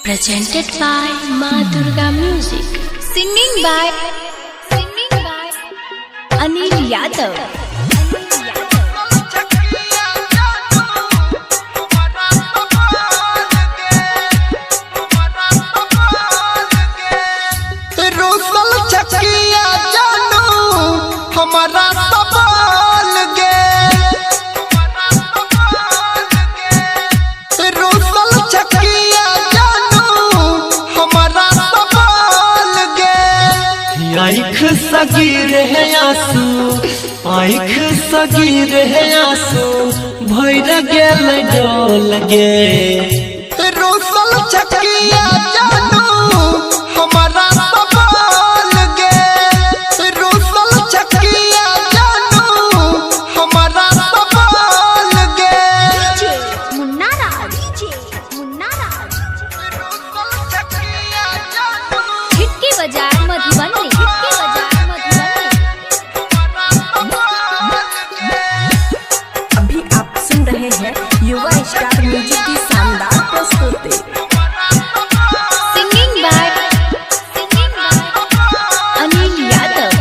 Presented by Ma Durga Music. Singing by Anil Yadav. हमारा सवाल गे रोसल चकिया जानू हमारा सवाल गे आँख सगीर है आंसू आँख सगीर है आंसू भैर गेल डोल गे रोसल चकिया जानू हमारा सवाल गे रोसल चकिया जानू हमारा सवाल गे मुन्ना राज रोसल चकिया जानू हिटकी बाजार मधुबनी अभी आप सुन रहे हैं युवा स्टार म्यूजिक की शानदार प्रस्तुति। Singing by Anil Yadav.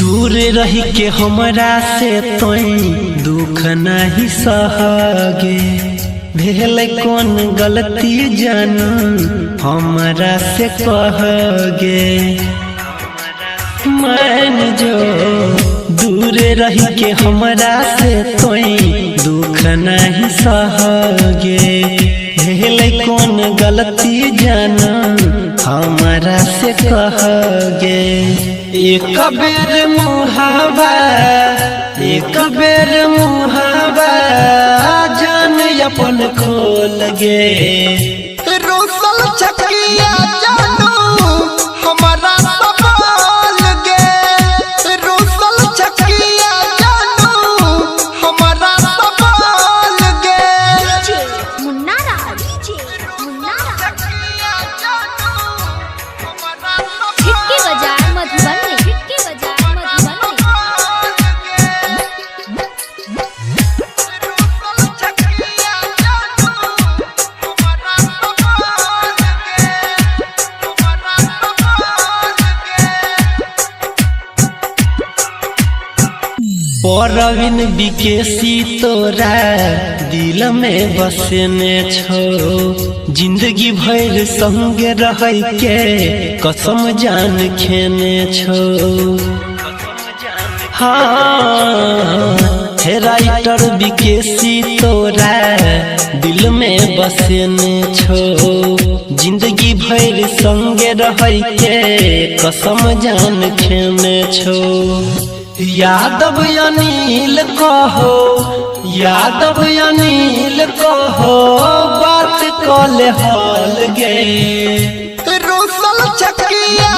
दूर रही के हमरा से तोई दुख नहीं सहगे भेल कौन गलती जानू हमरा से कहगे मान जो दूर रही के हमरा से तोई दुख नहीं सहगे भेल कौन गलती जानू हमरा से कहगे एक बेर मुहावा जान अपन खोल गे रोसल चकिया जानू हमारा सवाल गे रोसल चकिया जानू हमारा सवाल गे मुन्ना राज चकिया जानू हमारा हिटकी बाजार मधुबनी चकिया जानू हमारा सवाल गे हमारा सवाल गे परवीन विकेसी तोरा दिल में बसने छो जिंदगी भर संग रह के कसम जान खेने छो हाँ हे राइटर विकेसी तोरा दिल में बसने छो जिंदगी भर संग रह के कसम जान खेने छो यादव अनिल कहो बात कले हल गे रोसल चकिया